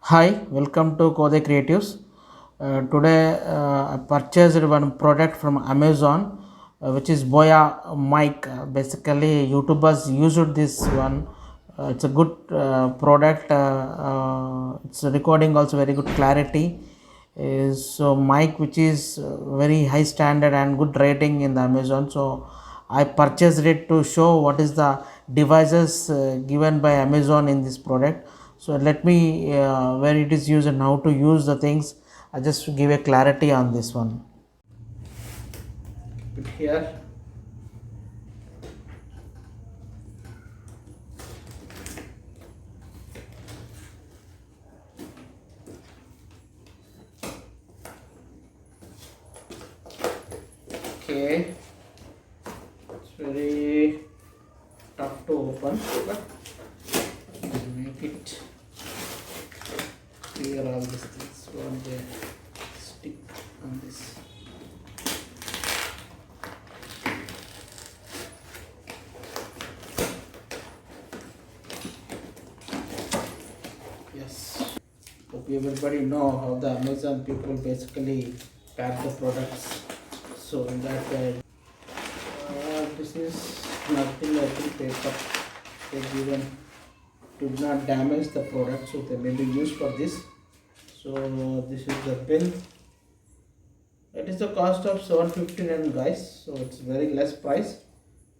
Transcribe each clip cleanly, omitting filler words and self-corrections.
Hi, welcome to Kode Creatives. Today I purchased one product from Amazon, which is Boya mic. Basically, YouTubers used this one. It's a good product. It's recording also very good clarity. So mic which is very high standard and good rating in the Amazon. So I purchased it to show what is the devices given by Amazon in this product. So let me where it is used and how to use the things. I just give a clarity on this one. Put here. Okay, it's very tough to open, but make it clear all these things when they stick on this. Yes, hope everybody know how the Amazon people basically pack the products. So in that way, this is nothing like the paper they given to not damage the product, so they may be used for this. So this is the bill. It is the cost of 759 guys, so it's very less price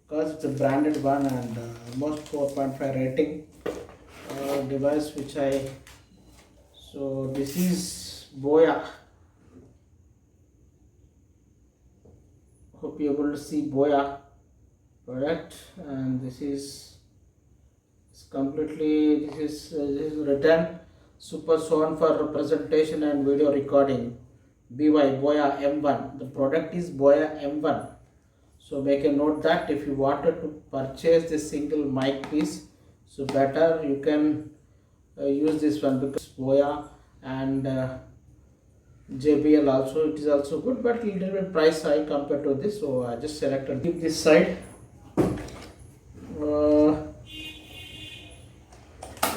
because it's a branded one and almost 4.5 rating device which I. So this is Boya. Hope you able to see Boya product, and this is completely this is written Super Sound for presentation and video recording. BY Boya M1. The product is Boya M1. So make a note that if you wanted to purchase this single mic piece, so better you can use this one because Boya and JBL also, it is also good, but little bit price high compared to this. So I just selected keep this side.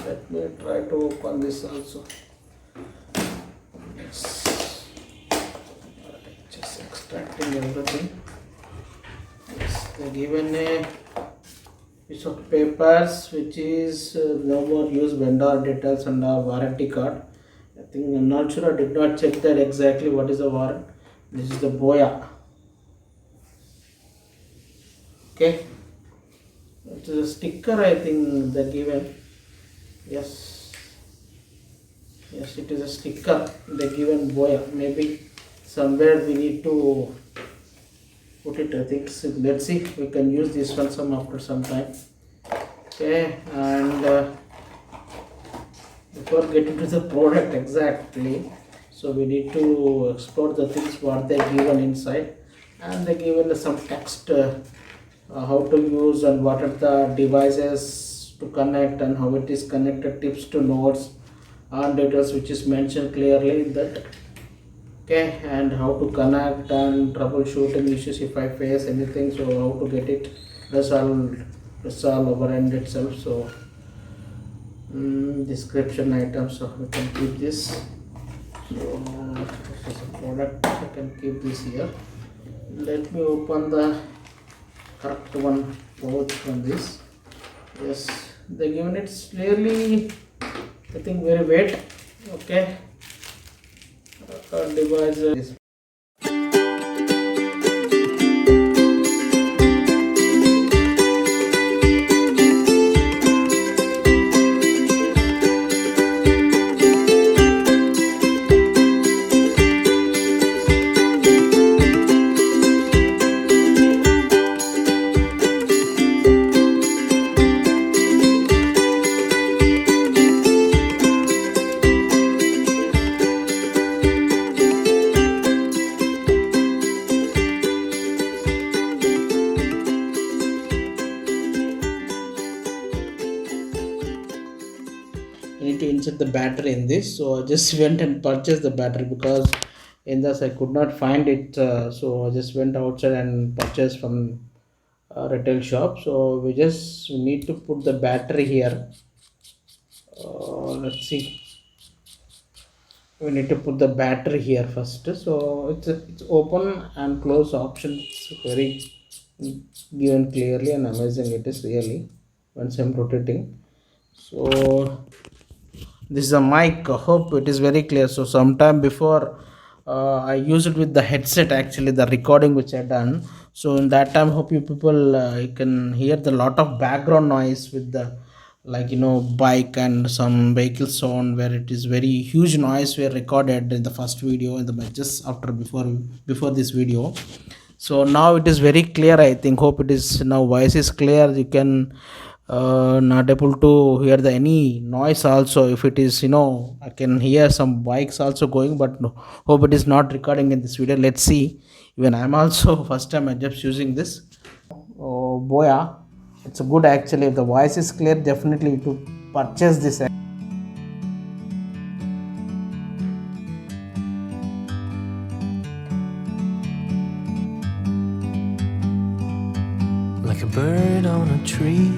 Let me try to open this also. Yes. Just extracting everything. Yes, they given a piece of papers which is no more use vendor details and warranty card. I think I'm not sure. I did not check that exactly what is the warranty. This is the Boya. Okay, it is a sticker. I think they given. Yes, yes, it is a sticker. They given Boya. Maybe somewhere we need to put it. I think. So let's see. We can use this one some after some time. Okay, and before getting to the product exactly, so we need to explore the things what they given inside, and they given some text how to use and what are the devices to connect and how it is connected, tips to notes and details which is mentioned clearly in that. Okay, and how to connect and troubleshooting issues if I face anything, so how to get it resolve over end itself. So description items, so we can keep this. So this is a product, I can keep this here. Let me open the correct one both from this. Yes, they given it clearly, I think very weight. Okay, device I need to insert the battery in this. So I just went and purchased the battery because in this I could not find it. So I just went outside and purchased from a retail shop. So we need to put the battery here. Let's see. we need to put the battery here first. So it's open and close options, very given clearly and amazing it is really once I'm rotating. So this is a mic. I hope it is very clear. So sometime before I used it with the headset, actually the recording which I done. So in that time, hope you people you can hear the lot of background noise with the, like, bike and some vehicle sound, where it is very huge noise were recorded in the first video and the just after before this video. So now it is very clear, I think. Hope it is now voice is clear. You can not able to hear the any noise also. If it is, I can hear some bikes also going, but no, hope it is not recording in this video. Let's see. Even I'm also first time I just using this. Oh, Boya, it's good actually. If the voice is clear, definitely to purchase this. Like a bird on a tree.